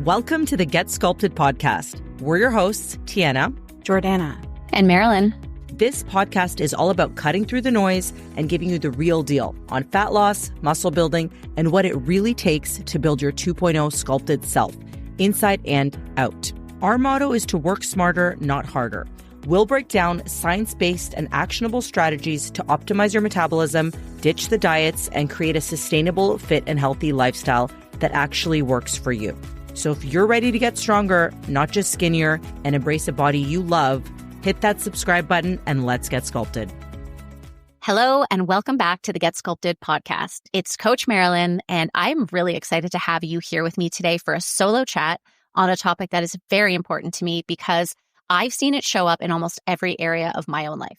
Welcome to the Get Sculpted podcast. We're your hosts, Tiana, Jordana, and Marilynn. This podcast is all about cutting through the noise and giving you the real deal on fat loss, muscle building, and what it really takes to build your 2.0 sculpted self, inside and out. Our motto is to work smarter, not harder. We'll break down science-based and actionable strategies to optimize your metabolism, ditch the diets, and create a sustainable, fit, and healthy lifestyle that actually works for you. So if you're ready to get stronger, not just skinnier, and embrace a body you love, hit that subscribe button and let's get sculpted. Hello, and welcome back to the Get Sculpted podcast. It's Coach Marilynn, and I'm really excited to have you here with me today for a solo chat on a topic that is very important to me because I've seen it show up in almost every area of my own life.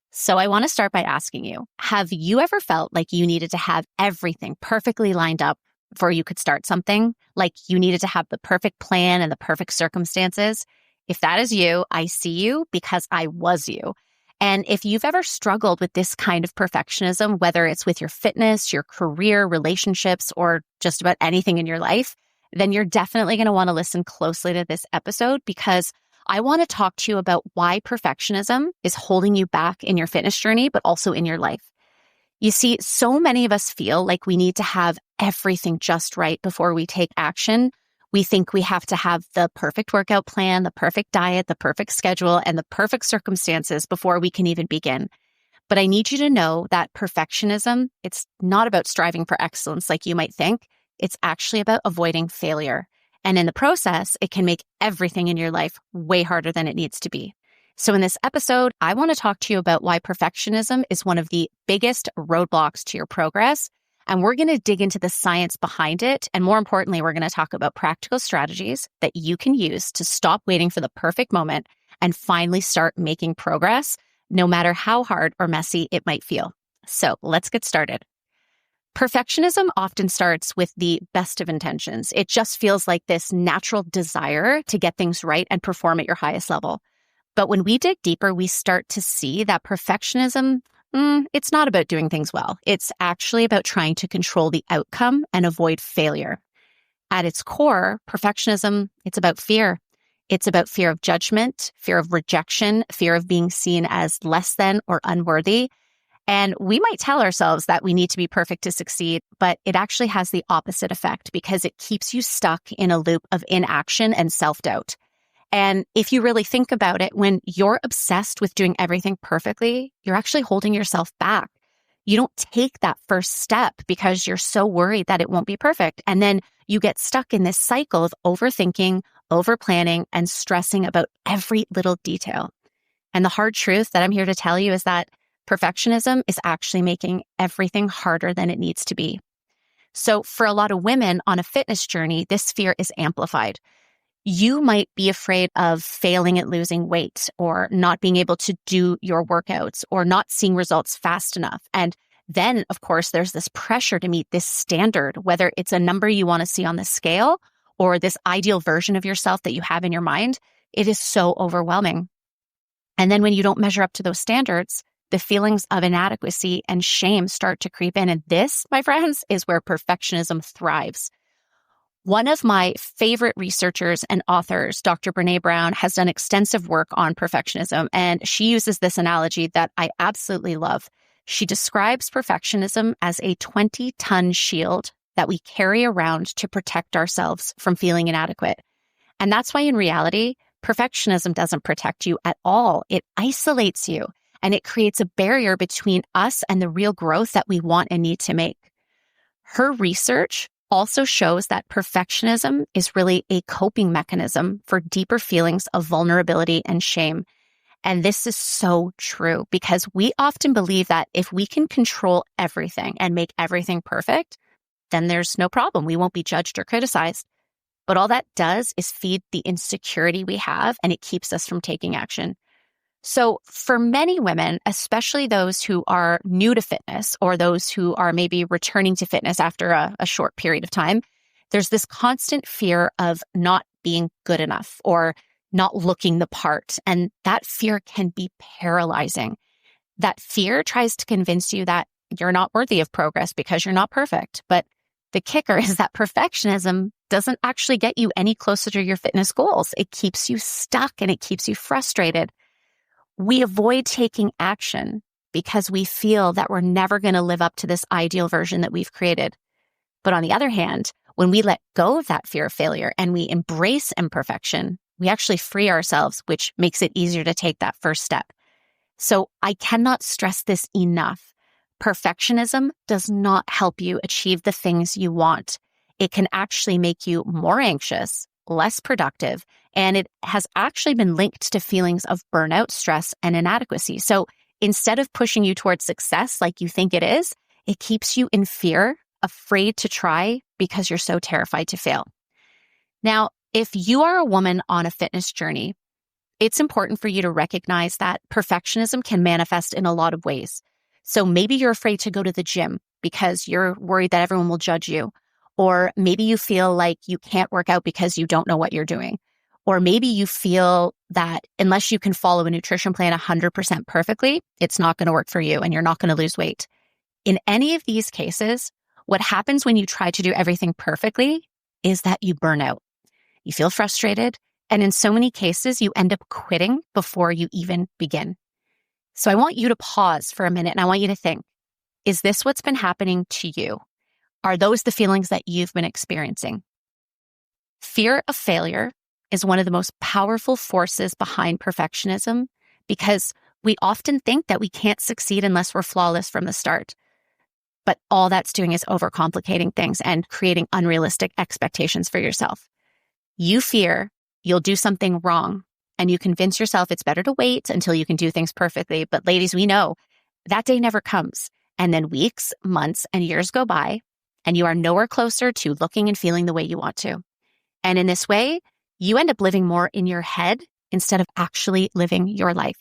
So I want to start by asking you, have you ever felt like you needed to have everything perfectly lined up before you could start something? Like you needed to have the perfect plan and the perfect circumstances? If that is you, I see you because I was you. And if you've ever struggled with this kind of perfectionism, whether it's with your fitness, your career, relationships, or just about anything in your life, then you're definitely going to want to listen closely to this episode because I want to talk to you about why perfectionism is holding you back in your fitness journey, but also in your life. You see, so many of us feel like we need to have everything just right before we take action. We think we have to have the perfect workout plan, the perfect diet, the perfect schedule, and the perfect circumstances before we can even begin. But I need you to know that perfectionism, it's not about striving for excellence like you might think. It's actually about avoiding failure. And in the process, it can make everything in your life way harder than it needs to be. So in this episode, I want to talk to you about why perfectionism is one of the biggest roadblocks to your progress. And we're going to dig into the science behind it. And more importantly, we're going to talk about practical strategies that you can use to stop waiting for the perfect moment and finally start making progress, no matter how hard or messy it might feel. So let's get started. Perfectionism often starts with the best of intentions. It just feels like this natural desire to get things right and perform at your highest level. But when we dig deeper, we start to see that perfectionism, it's not about doing things well. It's actually about trying to control the outcome and avoid failure. At its core, perfectionism, it's about fear. It's about fear of judgment, fear of rejection, fear of being seen as less than or unworthy. And we might tell ourselves that we need to be perfect to succeed, but it actually has the opposite effect because it keeps you stuck in a loop of inaction and self-doubt. And if you really think about it, when you're obsessed with doing everything perfectly, you're actually holding yourself back. You don't take that first step because you're so worried that it won't be perfect. And then you get stuck in this cycle of overthinking, overplanning, and stressing about every little detail. And the hard truth that I'm here to tell you is that perfectionism is actually making everything harder than it needs to be. So for a lot of women on a fitness journey, this fear is amplified. You might be afraid of failing at losing weight or not being able to do your workouts or not seeing results fast enough. And then, of course, there's this pressure to meet this standard, whether it's a number you want to see on the scale or this ideal version of yourself that you have in your mind. It is so overwhelming. And then when you don't measure up to those standards, the feelings of inadequacy and shame start to creep in. And this, my friends, is where perfectionism thrives. One of my favorite researchers and authors, Dr. Brené Brown, has done extensive work on perfectionism, and she uses this analogy that I absolutely love. She describes perfectionism as a 20-ton shield that we carry around to protect ourselves from feeling inadequate. And that's why in reality, perfectionism doesn't protect you at all. It isolates you. And it creates a barrier between us and the real growth that we want and need to make. Her research also shows that perfectionism is really a coping mechanism for deeper feelings of vulnerability and shame. And this is so true because we often believe that if we can control everything and make everything perfect, then there's no problem. We won't be judged or criticized. But all that does is feed the insecurity we have, and it keeps us from taking action. So for many women, especially those who are new to fitness or those who are maybe returning to fitness after a short period of time, there's this constant fear of not being good enough or not looking the part. And that fear can be paralyzing. That fear tries to convince you that you're not worthy of progress because you're not perfect. But The kicker is that perfectionism doesn't actually get you any closer to your fitness goals. It keeps you stuck and it keeps you frustrated. We avoid taking action because we feel that we're never going to live up to this ideal version that we've created. But on the other hand, when we let go of that fear of failure and we embrace imperfection, we actually free ourselves, which makes it easier to take that first step. So I cannot stress this enough. Perfectionism does not help you achieve the things you want. It can actually make you more anxious, less productive, and it has actually been linked to feelings of burnout, stress, and inadequacy. So instead of pushing you towards success like you think it is, it keeps you in fear, afraid to try because you're so terrified to fail. Now, if you are a woman on a fitness journey, it's important for you to recognize that perfectionism can manifest in a lot of ways. So maybe you're afraid to go to the gym because you're worried that everyone will judge you. Or maybe you feel like you can't work out because you don't know what you're doing. Or maybe you feel that unless you can follow a nutrition plan 100% perfectly, it's not going to work for you and you're not going to lose weight. In any of these cases, what happens when you try to do everything perfectly is that you burn out. You feel frustrated, and in so many cases, you end up quitting before you even begin. So I want you to pause for a minute and I want you to think, is this what's been happening to you? Are those the feelings that you've been experiencing? Fear of failure is one of the most powerful forces behind perfectionism because we often think that we can't succeed unless we're flawless from the start. But all that's doing is overcomplicating things and creating unrealistic expectations for yourself. You fear you'll do something wrong and you convince yourself it's better to wait until you can do things perfectly. But ladies, we know that day never comes. And then weeks, months, and years go by and you are nowhere closer to looking and feeling the way you want to. And in this way, you end up living more in your head instead of actually living your life.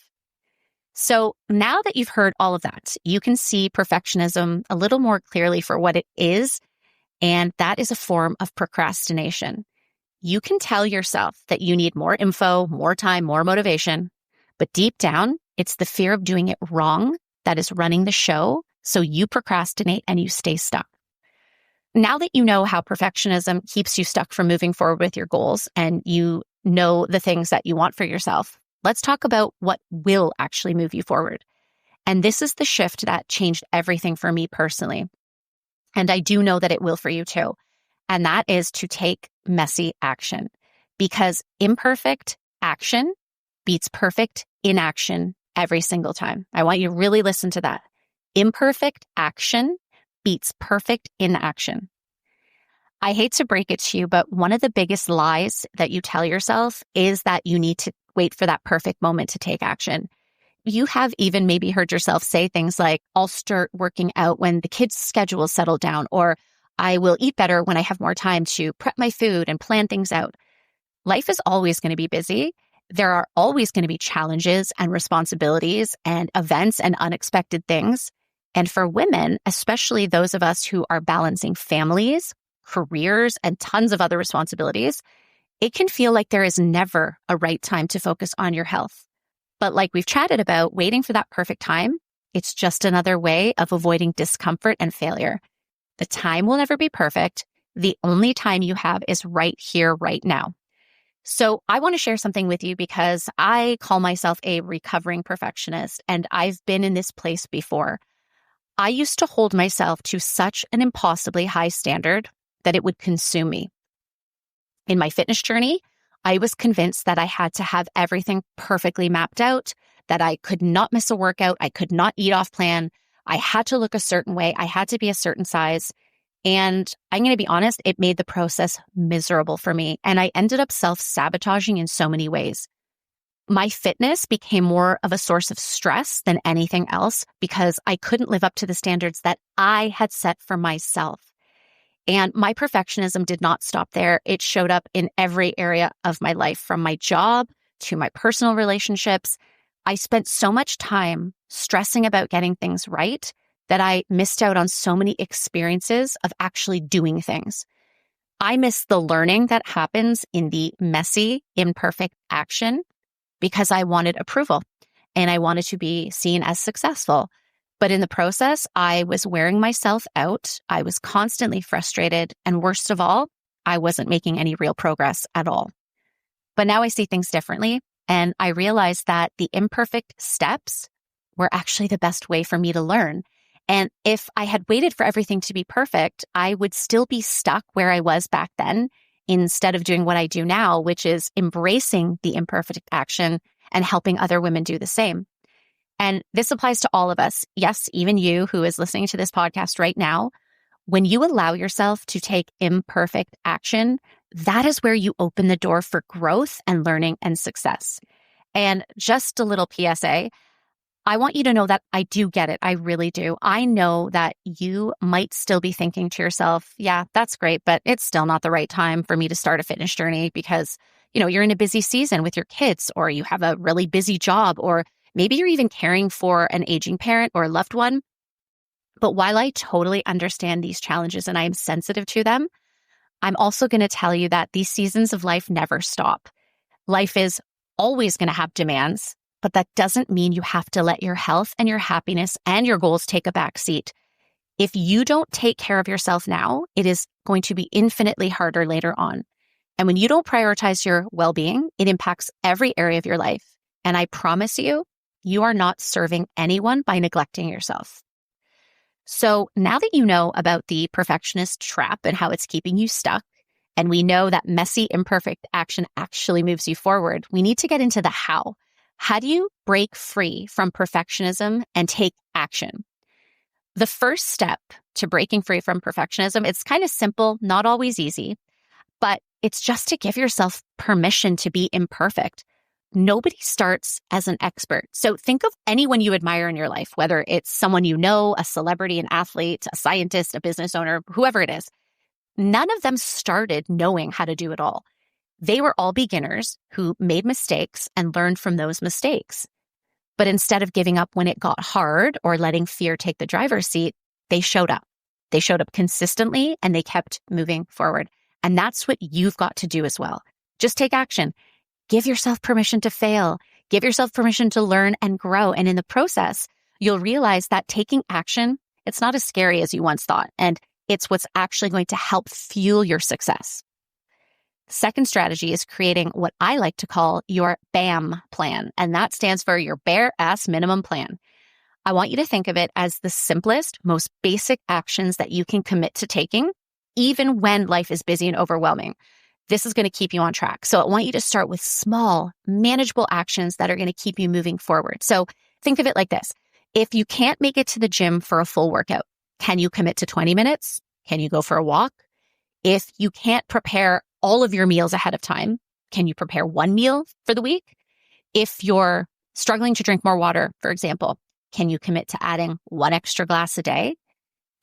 So now that you've heard all of that, you can see perfectionism a little more clearly for what it is, and that is a form of procrastination. You can tell yourself that you need more info, more time, more motivation, but deep down, it's the fear of doing it wrong that is running the show, so you procrastinate and you stay stuck. Now that you know how perfectionism keeps you stuck from moving forward with your goals and you know the things that you want for yourself, let's talk about what will actually move you forward. And this is the shift that changed everything for me personally. And I do know that it will for you too. And that is to take messy action, because imperfect action beats perfect inaction every single time. I want you to really listen to that. Imperfect action beats perfect inaction. I hate to break it to you, but one of the biggest lies that you tell yourself is that you need to wait for that perfect moment to take action. You have even maybe heard yourself say things like, I'll start working out when the kids' schedules settle down, or I will eat better when I have more time to prep my food and plan things out. Life is always going to be busy. There are always going to be challenges and responsibilities and events and unexpected things. And for women, especially those of us who are balancing families, careers, and tons of other responsibilities, it can feel like there is never a right time to focus on your health. But like we've chatted about, waiting for that perfect time, it's just another way of avoiding discomfort and failure. The time will never be perfect. The only time you have is right here, right now. So I want to share something with you because I call myself a recovering perfectionist, and I've been in this place before. I used to hold myself to such an impossibly high standard that it would consume me. In my fitness journey, I was convinced that I had to have everything perfectly mapped out, that I could not miss a workout, I could not eat off plan, I had to look a certain way, I had to be a certain size. And I'm going to be honest, it made the process miserable for me. And I ended up self-sabotaging in so many ways. My fitness became more of a source of stress than anything else because I couldn't live up to the standards that I had set for myself. And my perfectionism did not stop there. It showed up in every area of my life, from my job to my personal relationships. I spent so much time stressing about getting things right that I missed out on so many experiences of actually doing things. I missed the learning that happens in the messy, imperfect action because I wanted approval and I wanted to be seen as successful. But in the process, I was wearing myself out. I was constantly frustrated. And worst of all, I wasn't making any real progress at all. But now I see things differently. And I realized that the imperfect steps were actually the best way for me to learn. And if I had waited for everything to be perfect, I would still be stuck where I was back then instead of doing what I do now, which is embracing the imperfect action and helping other women do the same. And this applies to all of us. Yes, even you who is listening to this podcast right now. When you allow yourself to take imperfect action, that is where you open the door for growth and learning and success. And just a little PSA, I want you to know that I do get it. I really do. I know that you might still be thinking to yourself, yeah, that's great, but it's still not the right time for me to start a fitness journey because, you're in a busy season with your kids, or you have a really busy job, or maybe you're even caring for an aging parent or a loved one. But while I totally understand these challenges and I am sensitive to them, I'm also going to tell you that these seasons of life never stop. Life is always going to have demands, but that doesn't mean you have to let your health and your happiness and your goals take a back seat. If you don't take care of yourself now, it is going to be infinitely harder later on. And when you don't prioritize your well-being, it impacts every area of your life. And I promise you, you are not serving anyone by neglecting yourself. So now that you know about the perfectionist trap and how it's keeping you stuck, and we know that messy, imperfect action actually moves you forward, we need to get into the how. How do you break free from perfectionism and take action? The first step to breaking free from perfectionism, it's kind of simple, not always easy, but it's just to give yourself permission to be imperfect. Nobody starts as an expert. So think of anyone you admire in your life, whether it's someone you know, a celebrity, an athlete, a scientist, a business owner, whoever it is. None of them started knowing how to do it all. They were all beginners who made mistakes and learned from those mistakes. But instead of giving up when it got hard or letting fear take the driver's seat, they showed up. They showed up consistently and they kept moving forward. And that's what you've got to do as well. Just take action. Give yourself permission to fail. Give yourself permission to learn and grow. And in the process, you'll realize that taking action, it's not as scary as you once thought. And it's what's actually going to help fuel your success. The second strategy is creating what I like to call your BAM plan. And that stands for your bare ass minimum plan. I want you to think of it as the simplest, most basic actions that you can commit to taking, even when life is busy and overwhelming. This is going to keep you on track. So I want you to start with small, manageable actions that are going to keep you moving forward. So think of it like this. If you can't make it to the gym for a full workout, can you commit to 20 minutes? Can you go for a walk? If you can't prepare all of your meals ahead of time, can you prepare one meal for the week? If you're struggling to drink more water, for example, can you commit to adding one extra glass a day?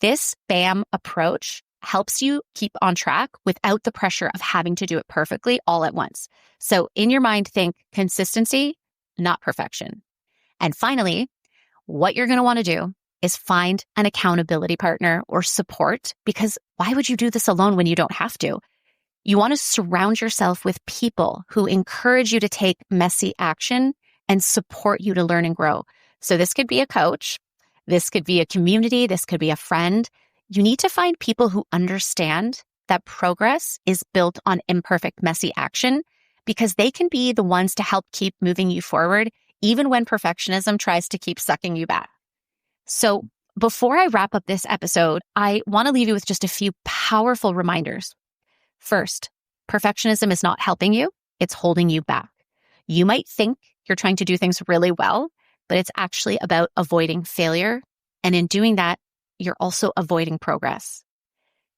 This BAM approach helps you keep on track without the pressure of having to do it perfectly all at once. So in your mind, think consistency, not perfection. And finally, what you're going to want to do is find an accountability partner or support, because why would you do this alone when you don't have to? You want to surround yourself with people who encourage you to take messy action and support you to learn and grow. So this could be a coach, this could be a community, this could be a friend. You need to find people who understand that progress is built on imperfect, messy action, because they can be the ones to help keep moving you forward, even when perfectionism tries to keep sucking you back. So before I wrap up this episode, I want to leave you with just a few powerful reminders. First, perfectionism is not helping you. It's holding you back. You might think you're trying to do things really well, but it's actually about avoiding failure. And in doing that, you're also avoiding progress.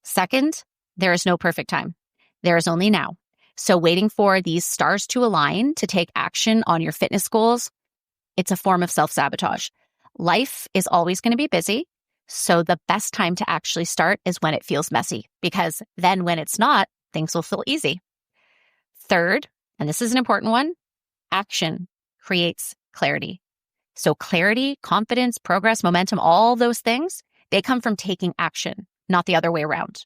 Second, there is no perfect time. There is only now. So waiting for these stars to align to take action on your fitness goals, it's a form of self-sabotage. Life is always going to be busy. So the best time to actually start is when it feels messy, because then when it's not, things will feel easy. Third, and this is an important one, action creates clarity. So clarity, confidence, progress, momentum, all those things, they come from taking action, not the other way around.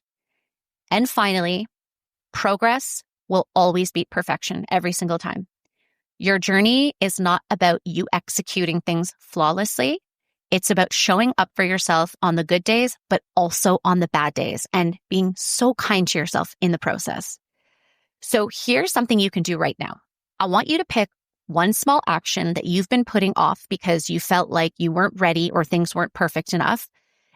And finally, progress will always beat perfection every single time. Your journey is not about you executing things flawlessly. It's about showing up for yourself on the good days, but also on the bad days and being so kind to yourself in the process. So here's something you can do right now. I want you to pick one small action that you've been putting off because you felt like you weren't ready or things weren't perfect enough.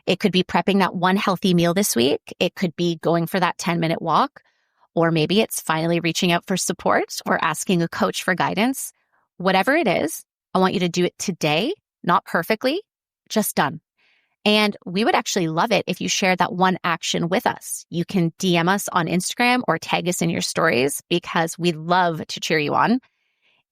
It could be prepping that one healthy meal this week. It could be going for that 10-minute walk, or maybe it's finally reaching out for support or asking a coach for guidance. Whatever it is, I want you to do it today, not perfectly, just done. And we would actually love it if you share that one action with us. You can DM us on Instagram or tag us in your stories because we love to cheer you on.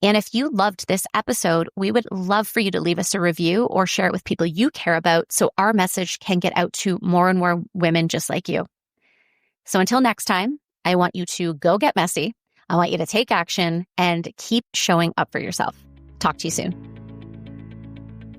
And if you loved this episode, we would love for you to leave us a review or share it with people you care about so our message can get out to more and more women just like you. So until next time, I want you to go get messy. I want you to take action and keep showing up for yourself. Talk to you soon.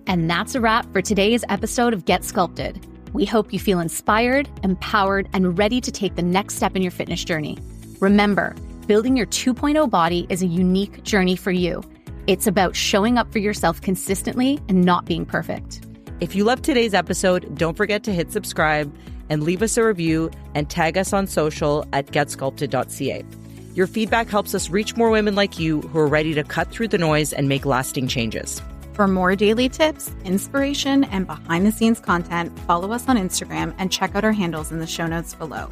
And that's a wrap for today's episode of Get Sculpted. We hope you feel inspired, empowered, and ready to take the next step in your fitness journey. Remember, building your 2.0 body is a unique journey for you. It's about showing up for yourself consistently and not being perfect. If you loved today's episode, don't forget to hit subscribe and leave us a review and tag us on social at getsculpted.ca. Your feedback helps us reach more women like you who are ready to cut through the noise and make lasting changes. For more daily tips, inspiration, and behind-the-scenes content, follow us on Instagram and check out our handles in the show notes below.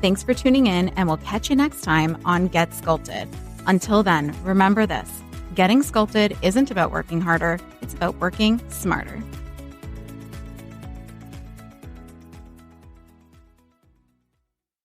Thanks for tuning in, and we'll catch you next time on Get Sculpted. Until then, remember this: getting sculpted isn't about working harder, it's about working smarter.